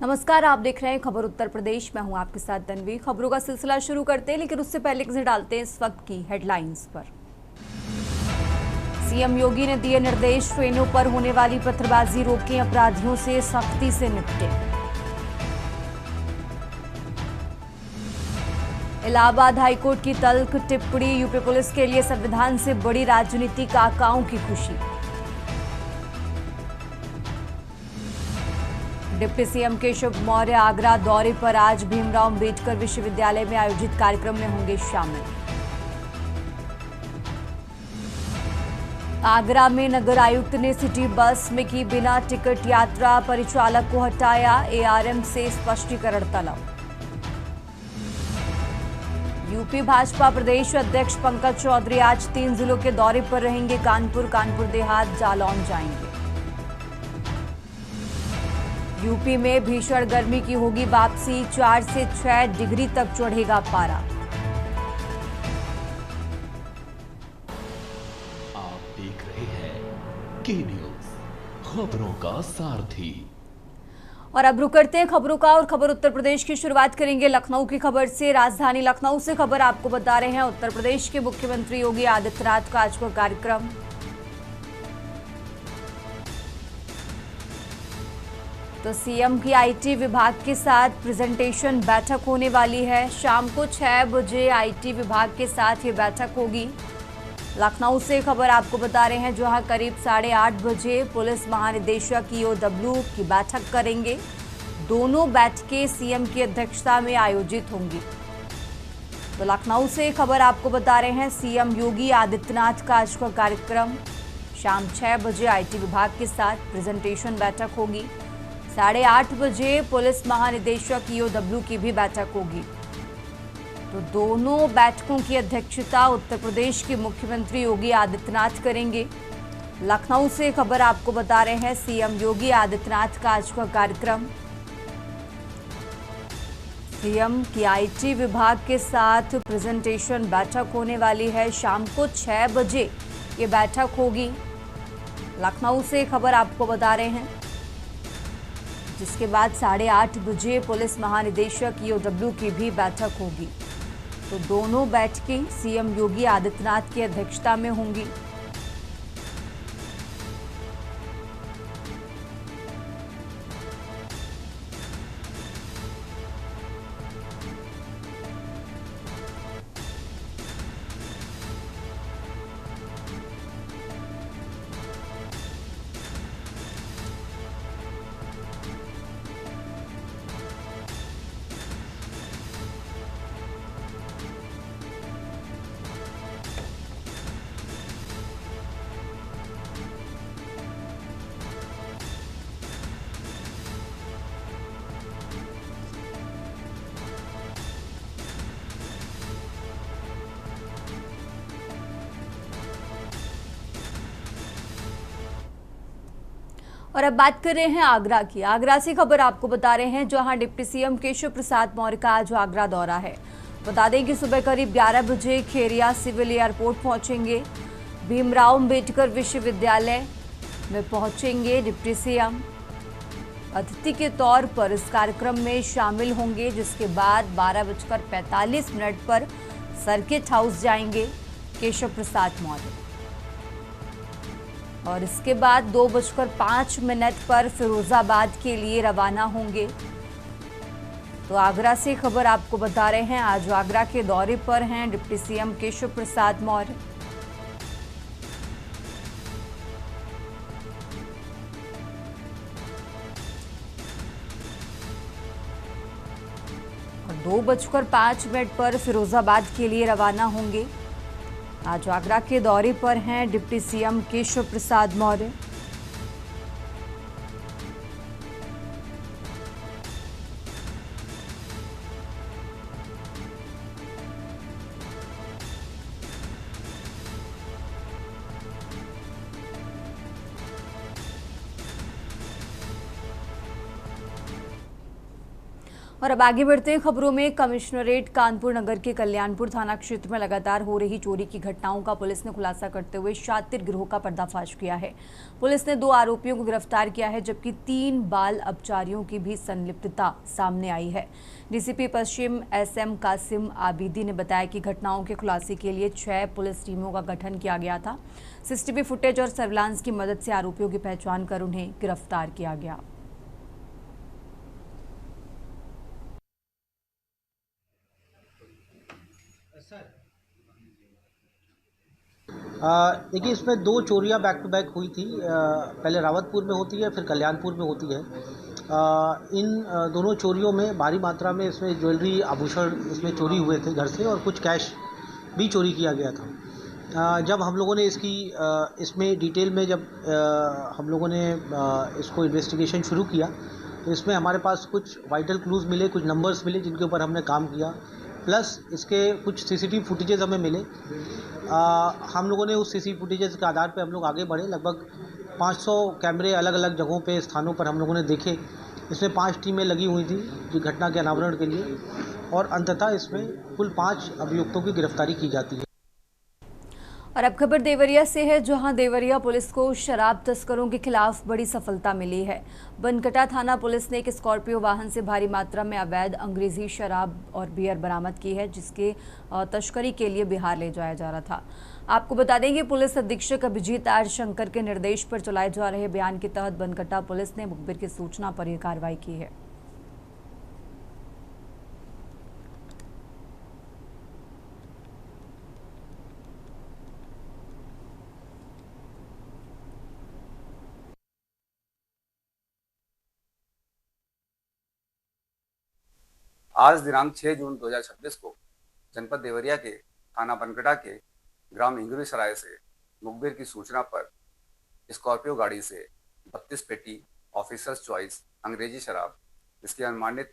नमस्कार, आप देख रहे हैं खबर उत्तर प्रदेश। मैं हूं आपके साथ तन्वी। खबरों का सिलसिला शुरू करते हैं, लेकिन उससे पहले नजर डालते हैं इस वक्त की हेडलाइंस पर। सीएम योगी ने दिए निर्देश, ट्रेनों पर होने वाली पत्थरबाजी रोकें, अपराधियों से सख्ती से निपटें। इलाहाबाद हाईकोर्ट की तल्ख टिप्पणी, यूपी पुलिस के लिए संविधान से बड़ी राजनीति का आकाओं की खुशी। डिप्टी सीएम केशव मौर्य आगरा दौरे पर, आज भीमराव अंबेडकर विश्वविद्यालय में आयोजित कार्यक्रम में होंगे शामिल। आगरा में नगर आयुक्त ने सिटी बस में की बिना टिकट यात्रा, परिचालक को हटाया, एआरएम से स्पष्टीकरण तलब। यूपी भाजपा प्रदेश अध्यक्ष पंकज चौधरी आज 3 जिलों के दौरे पर रहेंगे। कानपुर देहात, जालौन जाएंगे। यूपी में भीषण गर्मी की होगी वापसी, 4 से 6 डिग्री तक चढ़ेगा पारा। आप देख रहे हैं के न्यूज, खबरों का सारथी। और अब रुक करते हैं खबरों का, और खबर उत्तर प्रदेश की शुरुआत करेंगे लखनऊ की खबर से। राजधानी लखनऊ से खबर आपको बता रहे हैं, उत्तर प्रदेश के मुख्यमंत्री योगी आदित्यनाथ का आज का कार्यक्रम। तो सीएम की आईटी विभाग के साथ प्रेजेंटेशन बैठक होने वाली है। शाम को 6 बजे आईटी विभाग के साथ ये बैठक होगी। लखनऊ से खबर आपको बता रहे हैं, जहां करीब 8:30 बजे पुलिस महानिदेशक ईओडब्ल्यू की बैठक करेंगे। दोनों बैठकें सीएम की अध्यक्षता में आयोजित होंगी। तो लखनऊ से खबर आपको बता रहे हैं, सीएम योगी आदित्यनाथ का आज का कार्यक्रम। शाम 6 बजे आईटी विभाग के साथ प्रेजेंटेशन बैठक होगी। 8:30 बजे पुलिस महानिदेशक ईओडब्ल्यू की भी बैठक होगी। तो दोनों बैठकों की अध्यक्षता उत्तर प्रदेश के मुख्यमंत्री योगी आदित्यनाथ करेंगे। लखनऊ से खबर आपको बता रहे हैं, सीएम योगी आदित्यनाथ का आज का कार्यक्रम। सीएम की आईटी विभाग के साथ प्रेजेंटेशन बैठक होने वाली है। शाम को 6 बजे ये बैठक होगी। लखनऊ से खबर आपको बता रहे हैं, जिसके बाद 8:30 बजे पुलिस महानिदेशक ईओडब्ल्यू की भी बैठक होगी। तो दोनों बैठकें सीएम योगी आदित्यनाथ की अध्यक्षता में होंगी। और अब बात कर रहे हैं आगरा की। आगरा से खबर आपको बता रहे हैं, जहां डिप्टी सीएम केशव प्रसाद मौर्य का आज आगरा दौरा है। बता दें कि सुबह करीब 11 बजे खेरिया सिविल एयरपोर्ट पहुंचेंगे। भीमराव अंबेडकर विश्वविद्यालय में पहुंचेंगे डिप्टी सीएम। अतिथि के तौर पर इस कार्यक्रम में शामिल होंगे, जिसके बाद 12:45 पर सर्किट हाउस जाएंगे केशव प्रसाद मौर्य। और इसके बाद 2:05 पर फिरोजाबाद के लिए रवाना होंगे। तो आगरा से खबर आपको बता रहे हैं, आज आगरा के दौरे पर हैं डिप्टी सीएम केशव प्रसाद मौर्य। और 2:05 पर फिरोजाबाद के लिए रवाना होंगे। आज आगरा के दौरे पर हैं डिप्टी सीएम केशव प्रसाद मौर्य। और अब आगे बढ़ते हैं खबरों में। कमिश्नरेट कानपुर नगर के कल्याणपुर थाना क्षेत्र में लगातार हो रही चोरी की घटनाओं का पुलिस ने खुलासा करते हुए शातिर गिरोह का पर्दाफाश किया है। पुलिस ने 2 आरोपियों को गिरफ्तार किया है, जबकि 3 बाल अपचारियों की भी संलिप्तता सामने आई है। डीसीपी पश्चिम SM कासिम आबिदी ने बताया कि घटनाओं के खुलासे के लिए 6 पुलिस टीमों का गठन किया गया था। CCTV फुटेज और सर्विलांस की मदद से आरोपियों की पहचान कर उन्हें गिरफ्तार किया गया। देखिए, इसमें 2 चोरियाँ बैक टू बैक हुई थी। पहले रावतपुर में होती है, फिर कल्याणपुर में होती है। इन दोनों चोरियों में भारी मात्रा में इसमें ज्वेलरी आभूषण इसमें चोरी हुए थे घर से, और कुछ कैश भी चोरी किया गया था। जब हम लोगों ने इसमें डिटेल में जब हम लोगों ने इसको इन्वेस्टिगेशन शुरू किया, तो इसमें हमारे पास कुछ वाइटल क्लूज़ मिले, कुछ नंबर्स मिले जिनके ऊपर हमने काम किया, प्लस इसके कुछ CCTV फुटेजेस हमें मिले। हम लोगों ने उस CCTV फुटेजेस के आधार पे हम लोग आगे बढ़े। लगभग 500 कैमरे अलग अलग जगहों पे स्थानों पर हम लोगों ने देखे। इसमें 5 टीमें लगी हुई थी जो घटना के अनावरण के लिए, और अंततः इसमें कुल 5 अभियुक्तों की गिरफ्तारी की जाती है। और अब खबर देवरिया से है, जहां देवरिया पुलिस को शराब तस्करों के खिलाफ बड़ी सफलता मिली है। बनकटा थाना पुलिस ने एक स्कॉर्पियो वाहन से भारी मात्रा में अवैध अंग्रेजी शराब और बियर बरामद की है, जिसके तस्करी के लिए बिहार ले जाया जा रहा था। आपको बता दें कि पुलिस अधीक्षक अभिजीत आर शंकर के निर्देश पर चलाए जा रहे अभियान के तहत बनकटा पुलिस ने मुखबिर की सूचना पर यह कार्रवाई की है। आज दिनांक 6 जून 2026 को जनपद देवरिया के थाना बनकटा के ग्राम इंगुरी सराय से मुखबिर की सूचना पर स्कॉर्पियो गाड़ी से 32 पेटी ऑफिसर्स चॉइस अंग्रेजी शराब, इसकी अनुमानित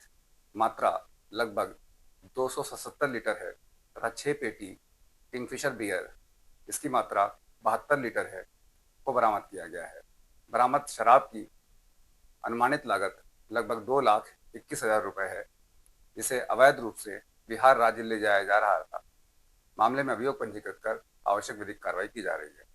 मात्रा लगभग 277 लीटर है, तथा 6 पेटी किंगफिशर बियर, इसकी मात्रा 72 लीटर है, को बरामद किया गया है। बरामद शराब की अनुमानित लागत लगभग 2,21,000 रुपये है, जिसे अवैध रूप से बिहार राज्य ले जाया जा रहा था। मामले में अभियोग पंजीकृत कर आवश्यक विधिक कार्रवाई की जा रही है।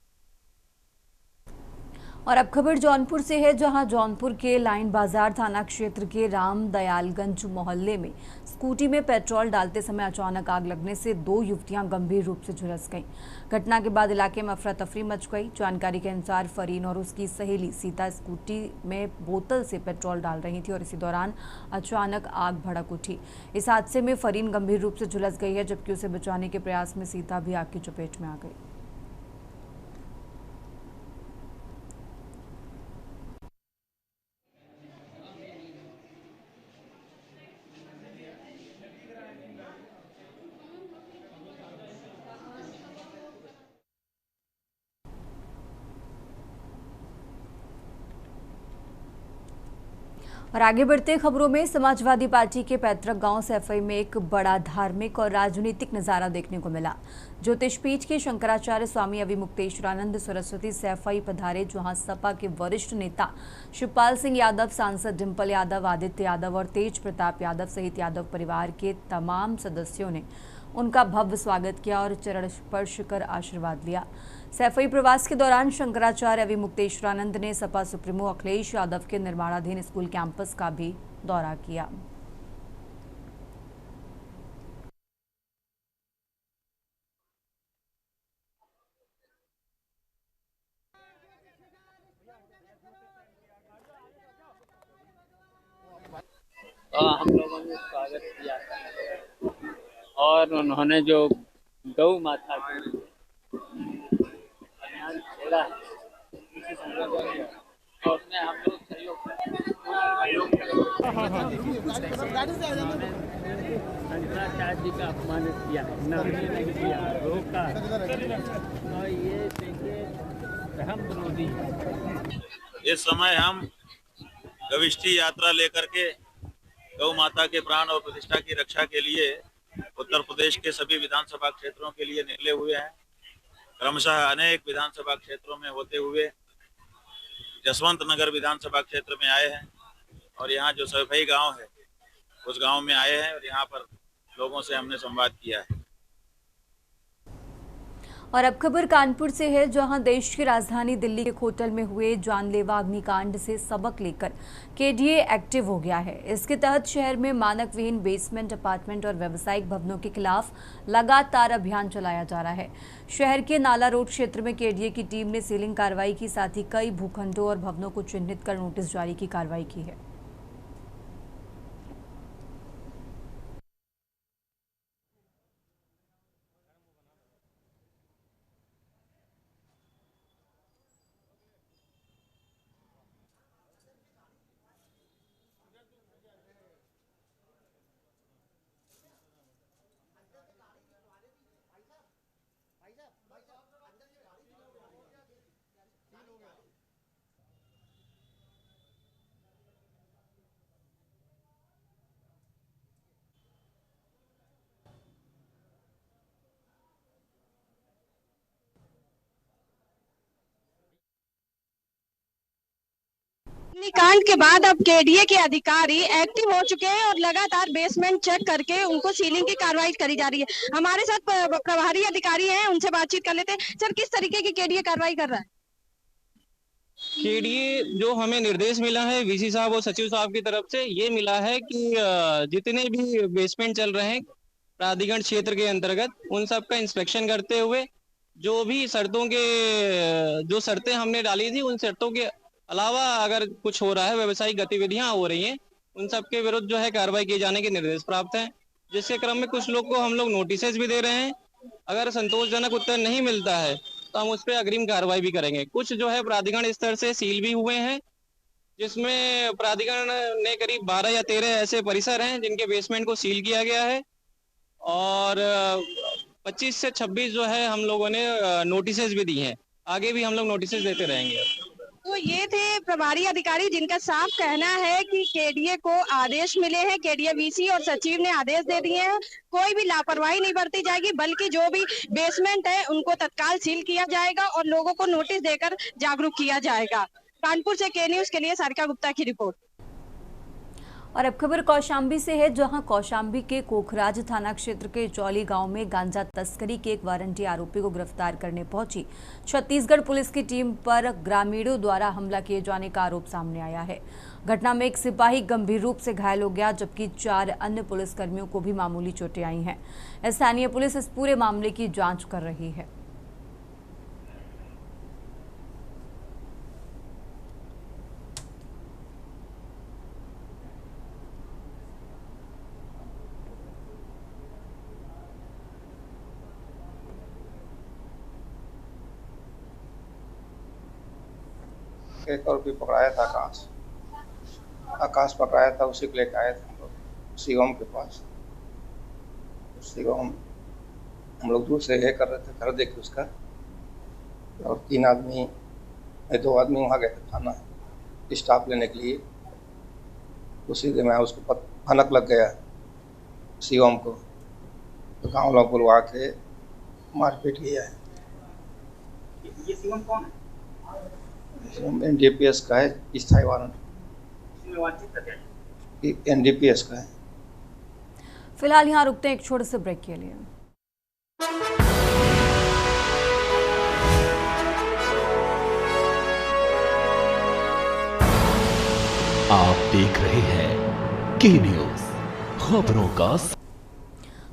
और अब खबर जौनपुर से है, जहां जौनपुर के लाइन बाजार थाना क्षेत्र के राम दयालगंज मोहल्ले में स्कूटी में पेट्रोल डालते समय अचानक आग लगने से 2 युवतियां गंभीर रूप से झुलस गईं। घटना के बाद इलाके में अफरा तफरी मच गई। जानकारी के अनुसार फरीन और उसकी सहेली सीता स्कूटी में बोतल से पेट्रोल डाल रही थी और इसी दौरान अचानक आग भड़क उठी। इस हादसे में फरीन गंभीर रूप से झुलस गई है, जबकि उसे बचाने के प्रयास में सीता भी आग की चपेट में आ गई। और आगे बढ़ते खबरों में, समाजवादी पार्टी के पैतृक गांव सैफई में एक बड़ा धार्मिक और राजनीतिक नजारा देखने को मिला। ज्योतिष पीठ के शंकराचार्य स्वामी अविमुक्तेश्वरानंद सरस्वती सैफई पधारे, जहां सपा के वरिष्ठ नेता शिवपाल सिंह यादव, सांसद डिंपल यादव, आदित्य यादव और तेज प्रताप यादव सहित यादव परिवार के तमाम सदस्यों ने उनका भव्य स्वागत किया और चरण स्पर्श कर आशीर्वाद लिया। सैफई प्रवास के दौरान शंकराचार्य अविमुक्तेश्वरानंद ने सपा सुप्रीमो अखिलेश यादव के निर्माणाधीन स्कूल कैंपस का भी दौरा किया। हम लोगों ने स्वागत किया और उन्होंने जो गौ माता की अभियान छेड़ा है, और उसमें हम लोग सहयोग शंकराचार्य जी का अपमानित किया, नहीं किया, रोका, और ये देखिए हम विरोधी। इस समय हम गविष्ठी यात्रा लेकर के गौ माता के प्राण और प्रतिष्ठा की रक्षा के लिए उत्तर प्रदेश के सभी विधानसभा क्षेत्रों के लिए निकले हुए हैं। क्रमशः अनेक विधानसभा क्षेत्रों में होते हुए जसवंत नगर विधानसभा क्षेत्र में आए हैं, और यहाँ जो सैफई गांव है उस गांव में आए हैं और यहाँ पर लोगों से हमने संवाद किया है। और अब खबर कानपुर से है, जहां देश की राजधानी दिल्ली के एक होटल में हुए जानलेवा अग्निकांड से सबक लेकर केडीए एक्टिव हो गया है। इसके तहत शहर में मानक विहीन बेसमेंट, अपार्टमेंट और व्यावसायिक भवनों के खिलाफ लगातार अभियान चलाया जा रहा है। शहर के नाला रोड क्षेत्र में केडीए की टीम ने सीलिंग कार्रवाई की, साथ ही कई भूखंडों और भवनों को चिन्हित कर नोटिस जारी की कार्रवाई की है। अग्निकांड के बाद अब केडीए के अधिकारी एक्टिव हो चुके हैं और लगातार बेसमेंट चेक करके उनको सीलिंग की कार्रवाई करी जा रही है। हमारे साथ प्रभारी अधिकारी हैं, उनसे बातचीत कर लेते हैं। सर, किस तरीके की केडीए कार्रवाई कर रहा है? केडीए जो हमें निर्देश मिला है वीसी साहब और सचिव साहब की तरफ से, ये मिला है कि जितने भी बेसमेंट चल रहे हैं प्राधिकरण क्षेत्र के अंतर्गत, उन सब का इंस्पेक्शन करते हुए जो भी जो शर्तें हमने डाली थी, उन शर्तों के अलावा अगर कुछ हो रहा है, व्यावसायिक गतिविधियां हो रही हैं, उन सब के विरुद्ध जो है कार्रवाई किए जाने के निर्देश प्राप्त हैं। जिसके क्रम में कुछ लोग को हम लोग नोटिसेज भी दे रहे हैं। अगर संतोषजनक उत्तर नहीं मिलता है तो हम उस पर अग्रिम कार्रवाई भी करेंगे। कुछ जो है प्राधिकरण स्तर से सील भी हुए हैं, जिसमें प्राधिकरण ने करीब 12 या 13 ऐसे परिसर हैं जिनके बेसमेंट को सील किया गया है और 25 से 26 जो है हम लोगों ने नोटिसेज भी दी हैं। आगे भी हम लोग नोटिसेज देते रहेंगे। तो ये थे प्रभारी अधिकारी जिनका साफ कहना है कि केडीए को आदेश मिले हैं, केडीए वीसी और सचिव ने आदेश दे दिए हैं, कोई भी लापरवाही नहीं बरती जाएगी, बल्कि जो भी बेसमेंट है उनको तत्काल सील किया जाएगा और लोगों को नोटिस देकर जागरूक किया जाएगा। कानपुर से के न्यूज के लिए सारिका गुप्ता की रिपोर्ट। और अब खबर कौशाम्बी से है, जहां कौशाम्बी के कोखराज थाना क्षेत्र के चौली गांव में गांजा तस्करी के एक वारंटी आरोपी को गिरफ्तार करने पहुंची छत्तीसगढ़ पुलिस की टीम पर ग्रामीणों द्वारा हमला किए जाने का आरोप सामने आया है। घटना में एक सिपाही गंभीर रूप से घायल हो गया, जबकि 4 अन्य पुलिसकर्मियों को भी मामूली चोटें आई हैं। स्थानीय पुलिस इस पूरे मामले की जाँच कर रही है। एक और भी पकड़ाया था आकाश पकड़ाया था, उसी को लेकर आए थे हम लोग शिवम के पास। शिवम हम लोग दूर से ये कर रहे थे, घर देखे उसका, और 2 आदमी वहाँ गए थे थाना स्टाफ लेने के लिए। उसी दिन में उसको भनक लग गया शिवम को, तो गाँव लोग बुलवा के मारपीट किया है। ये शिवम कौन है? एनडीपीएस का है, स्थायी वारंट एनडीपीएस का है। फिलहाल यहाँ रुकते हैं एक छोटे से ब्रेक के लिए। आप देख रहे हैं के न्यूज, खबरों का।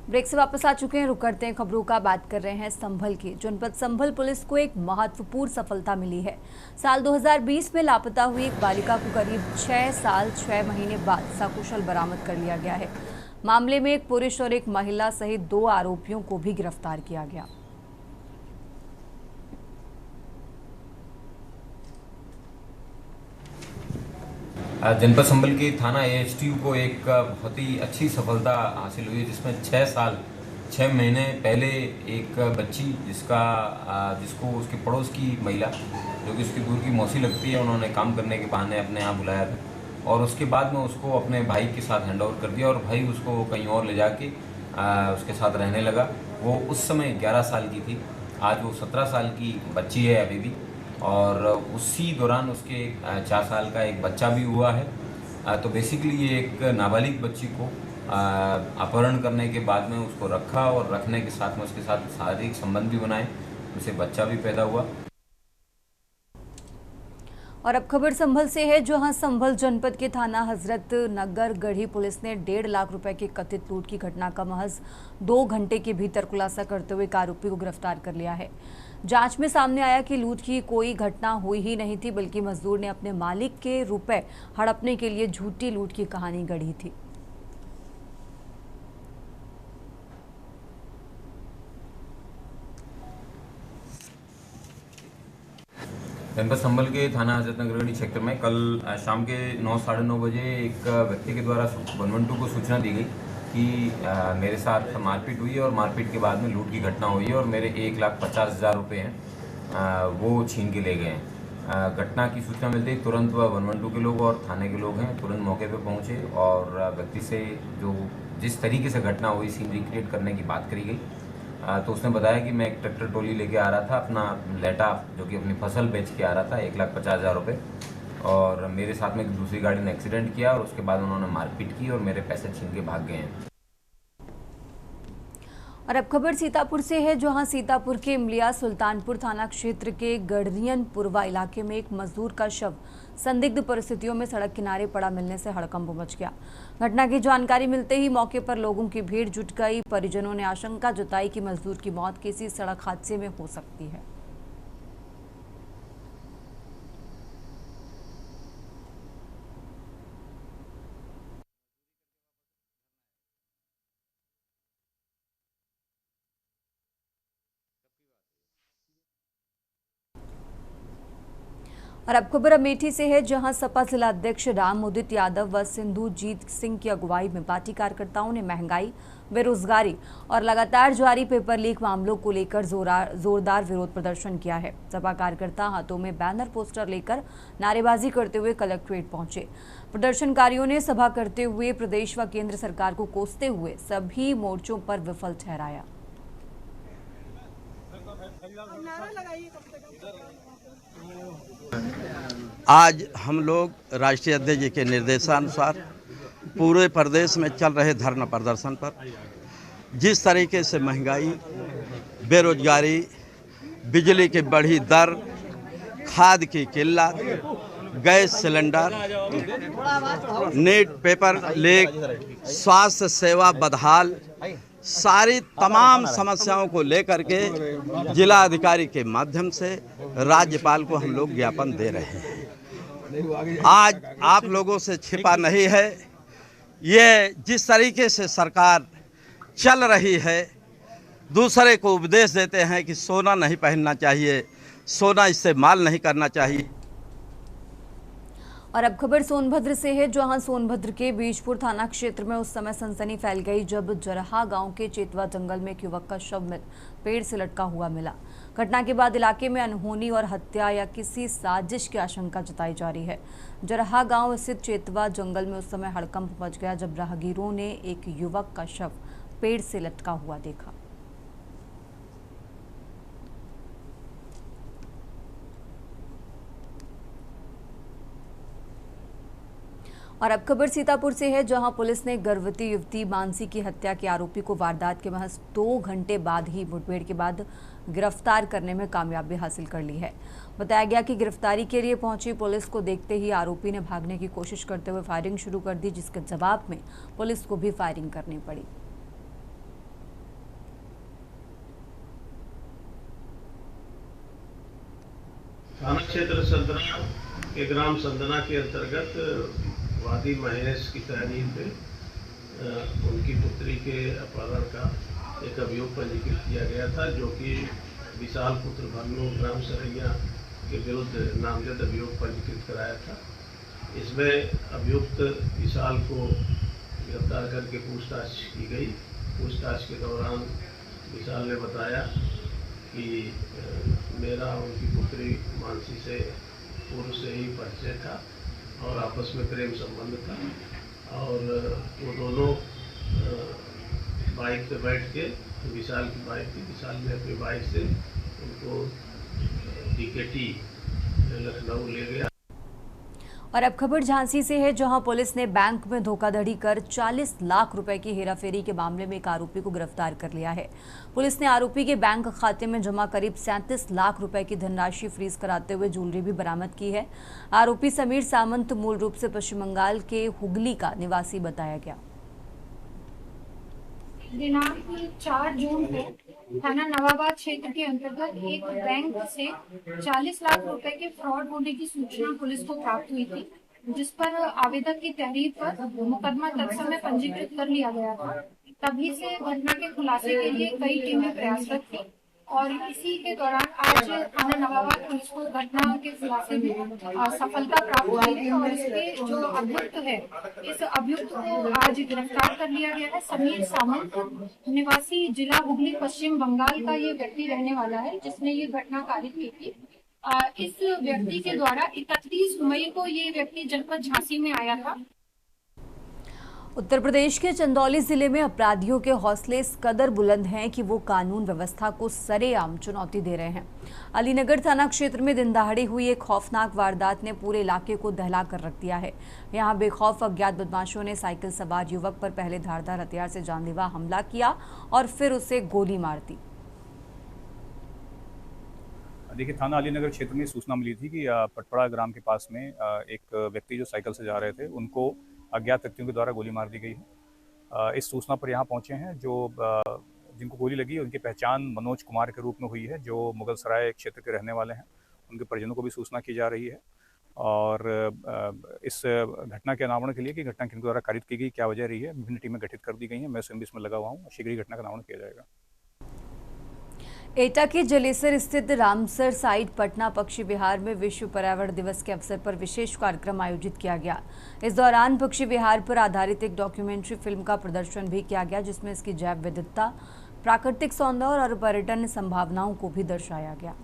ब्रेक से वापस आ चुके हैं, रुक करते हैं खबरों का। बात कर रहे हैं संभल की। जनपद संभल पुलिस को एक महत्वपूर्ण सफलता मिली है। साल 2020 में लापता हुई एक बालिका को करीब 6 साल 6 महीने बाद सकुशल बरामद कर लिया गया है। मामले में एक पुरुष और एक महिला सहित 2 आरोपियों को भी गिरफ्तार किया गया। जनपद संभल के थाना एएचटीयू को एक बहुत ही अच्छी सफलता हासिल हुई, जिसमें 6 साल 6 महीने पहले एक बच्ची जिसको उसके पड़ोस की महिला, जो कि उसकी दूर की मौसी लगती है, उन्होंने काम करने के बहाने अपने यहाँ बुलाया था और उसके बाद में उसको अपने भाई के साथ हैंडओवर कर दिया और भाई उसको कहीं और ले जाके उसके साथ रहने लगा। वो उस समय 11 साल की थी, आज वो 17 साल की बच्ची है अभी भी, और उसी दौरान उसके 4 साल का एक बच्चा भी हुआ है। तो बेसिकली ये एक नाबालिग बच्ची को अपहरण करने के बाद में उसको रखा और रखने के साथ में उसके साथ शारीरिक संबंध भी बनाए, उसे बच्चा भी पैदा हुआ। और अब खबर संभल से है, जहां संभल जनपद के थाना हजरत नगर गढ़ी पुलिस ने 1.5 लाख रुपए की कथित लूट की घटना का महज 2 घंटे के भीतर खुलासा करते हुए एक आरोपी को गिरफ्तार कर लिया है। जांच में सामने आया कि लूट की कोई घटना हुई ही नहीं थी, बल्कि मजदूर ने अपने मालिक के रुपए हड़पने के लिए झूठी लूट की कहानी गढ़ी थी। जनपद संभल के थाना हजरत नगर क्षेत्र में कल शाम के 9 साढ़े 9 बजे एक व्यक्ति के द्वारा 112 को सूचना दी गई कि मेरे साथ मारपीट हुई और मारपीट के बाद में लूट की घटना हुई और मेरे 1,50,000 रुपये हैं वो छीन के ले गए हैं। घटना की सूचना मिलते ही तुरंत वह 112 के लोग और थाने के लोग हैं तुरंत मौके पर पहुँचे और व्यक्ति से जो जिस तरीके से घटना हुई सीन रिक्रिएट करने की बात करी गई। तो उसने बताया कि मैं एक ट्रैक्टर ट्रॉली लेके आ रहा था, अपना लेटा जो कि अपनी फसल बेच के आ रहा था 1,50,000 रुपये, और मेरे साथ में एक दूसरी गाड़ी ने एक्सीडेंट किया और उसके बाद उन्होंने मारपीट की और मेरे पैसे छीन के भाग गए हैं। और अब खबर सीतापुर से है, जहां सीतापुर के इमलिया सुल्तानपुर थाना क्षेत्र के गढ़ियनपुरवा इलाके में एक मजदूर का शव संदिग्ध परिस्थितियों में सड़क किनारे पड़ा मिलने से हड़कंप मच गया। घटना की जानकारी मिलते ही मौके पर लोगों की भीड़ जुट गई। परिजनों ने आशंका जताई कि मजदूर की मौत किसी सड़क हादसे में हो सकती है। और अब खबर अमेठी से है, जहां सपा जिला अध्यक्ष राम उदित यादव व सिंधुजीत सिंह की अगुवाई में पार्टी कार्यकर्ताओं ने महंगाई, बेरोजगारी और लगातार जारी पेपर लीक मामलों को लेकर जोरदार विरोध प्रदर्शन किया है। सपा कार्यकर्ता हाथों में बैनर पोस्टर लेकर नारेबाजी करते हुए कलेक्ट्रेट पहुंचे। प्रदर्शनकारियों ने सभा करते हुए प्रदेश व केंद्र सरकार को कोसते हुए सभी मोर्चों पर विफल ठहराया। आज हम लोग राष्ट्रीय अध्यक्ष जी के निर्देशानुसार पूरे प्रदेश में चल रहे धरना प्रदर्शन पर जिस तरीके से महंगाई, बेरोजगारी, बिजली की बढ़ी दर, खाद की किल्लत, gas cylinder, NEET paper leak, स्वास्थ्य सेवा बदहाल, सारी तमाम समस्याओं को लेकर के जिला अधिकारी के माध्यम से राज्यपाल को हम लोग ज्ञापन दे रहे हैं। आज आप लोगों से छिपा नहीं है, ये जिस तरीके से सरकार चल रही है, दूसरे को उपदेश देते हैं कि सोना नहीं पहनना चाहिए, सोना इस्तेमाल नहीं करना चाहिए। और अब खबर सोनभद्र से है, जहां सोनभद्र के बीजपुर थाना क्षेत्र में उस समय सनसनी फैल गई जब जरहा गांव के चेतवा जंगल में एक युवक का शव पेड़ से लटका हुआ मिला। घटना के बाद इलाके में अनहोनी और हत्या या किसी साजिश की आशंका जताई जा रही है। जरहा गांव स्थित चेतवा जंगल में उस समय हड़कंप मच गया जब राहगीरों ने एक युवक का शव पेड़ से लटका हुआ देखा। और अब खबर सीतापुर से है, जहां पुलिस ने गर्भवती युवती मानसी की हत्या के आरोपी को वारदात के महज 2 घंटे बाद ही मुठभेड़ के बाद गिरफ्तार करने में कामयाबी हासिल कर ली है। बताया गया कि गिरफ्तारी के लिए पहुंची पुलिस को देखते ही आरोपी ने भागने की कोशिश करते हुए फायरिंग शुरू कर दी, जिसके जवाब में पुलिस को भी फायरिंग करनी पड़ी। थाना क्षेत्र संदना के ग्राम संदना के अंतर्गत वादी महेश की तहरीर पे उनकी पुत्री के अपहरण का एक अभियोग पंजीकृत किया गया था, जो कि विशाल पुत्र भानु ग्राम सरैया के विरुद्ध नामजद अभियोग पंजीकृत कराया था। इसमें अभियुक्त विशाल को गिरफ्तार करके पूछताछ की गई। पूछताछ के दौरान विशाल ने बताया कि मेरा उनकी पुत्री मानसी से पूर्व से ही परिचय था और आपस में प्रेम संबंध था, और वो दोनों बाइक पे बैठ के, विशाल की बाइक थी, विशाल ने अपनी बाइक से उनको DKT लखनऊ ले गया। और अब खबर झांसी से है, जहां पुलिस ने बैंक में धोखाधड़ी कर 40 लाख रुपए की हेराफेरी के मामले में एक आरोपी को गिरफ्तार कर लिया है। पुलिस ने आरोपी के बैंक खाते में जमा करीब 37 लाख रुपए की धनराशि फ्रीज कराते हुए ज्वेलरी भी बरामद की है। आरोपी समीर सामंत मूल रूप से पश्चिम बंगाल के हुगली का निवासी बताया गया। दिनांक 4 जून को थाना नवाबाद क्षेत्र के अंतर्गत एक बैंक से 40 लाख रुपए के फ्रॉड होने की सूचना पुलिस को प्राप्त हुई थी, जिस पर आवेदक की तहरीर पर मुकदमा तत्समय पंजीकृत कर लिया गया था। तभी से घटना के खुलासे के लिए कई टीमें प्रयासरत थी और इसी के दौरान आज थाना नवाबाद पुलिस को घटना के खुलासे में सफलता प्राप्त हुई है और इसके जो अभियुक्त है, इस अभियुक्त को आज गिरफ्तार कर लिया गया है। समीर सामंत निवासी जिला हुगली पश्चिम बंगाल का ये व्यक्ति रहने वाला है, जिसने ये घटना कारित की थी। इस व्यक्ति के द्वारा 31 मई को ये व्यक्ति जनपद झांसी में आया था। उत्तर प्रदेश के चंदौली जिले में अपराधियों के हौसले इस कदर बुलंद हैं कि वो कानून व्यवस्था को सरेआम चुनौती दे रहे हैं। अलीनगर थाना क्षेत्र में दिन दहाड़े हुई एक खौफनाक वारदात ने पूरे इलाके को दहला कर रख दिया है। यहां बेखौफ अज्ञात बदमाशों ने साइकिल सवार युवक पर पहले धारदार हथियार से जानलेवा हमला किया और फिर उसे गोली मार दी। देखिए, थाना अलीनगर क्षेत्र में सूचना मिली थी कि पटपड़ा ग्राम के पास में एक व्यक्ति जो साइकिल से जा रहे थे, उनको अज्ञात व्यक्तियों के द्वारा गोली मार दी गई है। इस सूचना पर यहाँ पहुँचे हैं। जो जिनको गोली लगी उनकी पहचान मनोज कुमार के रूप में हुई है, जो मुगलसराय क्षेत्र के रहने वाले हैं। उनके परिजनों को भी सूचना की जा रही है और इस घटना के अनावरण के लिए कि घटना किन द्वारा कारित की गई, क्या वजह रही है, विभिन्न टीमें गठित कर दी गई हैं। मैं स्वयं भी इसमें लगा हुआ हूँ। शीघ्र ही घटना का अनावरण किया जाएगा। एटा के जलेसर स्थित रामसर साइट पटना पक्षी विहार में विश्व पर्यावरण दिवस के अवसर पर विशेष कार्यक्रम आयोजित किया गया। इस दौरान पक्षी विहार पर आधारित एक डॉक्यूमेंट्री फिल्म का प्रदर्शन भी किया गया, जिसमें इसकी जैव विविधता, प्राकृतिक सौंदर्य और पर्यटन संभावनाओं को भी दर्शाया गया।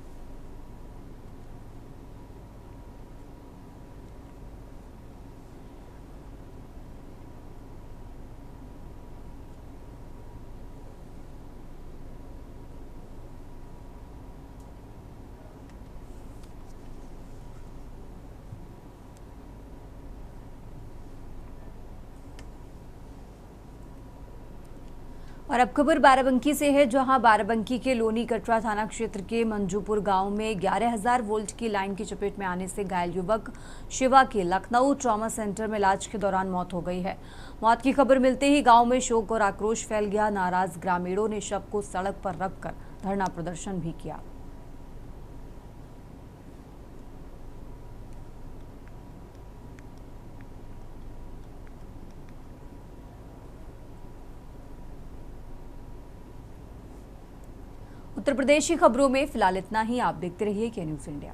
और अब खबर बाराबंकी से है, जहां बाराबंकी के लोनी कटरा थाना क्षेत्र के मंजूपुर गांव में 11,000 वोल्ट की लाइन की चपेट में आने से घायल युवक शिवा की लखनऊ ट्रॉमा सेंटर में इलाज के दौरान मौत हो गई है। मौत की खबर मिलते ही गांव में शोक और आक्रोश फैल गया। नाराज ग्रामीणों ने शव को सड़क पर रखकर धरना प्रदर्शन भी किया। उत्तर प्रदेश की खबरों में फिलहाल इतना ही। आप देखते रहिए के न्यूज़ इंडिया।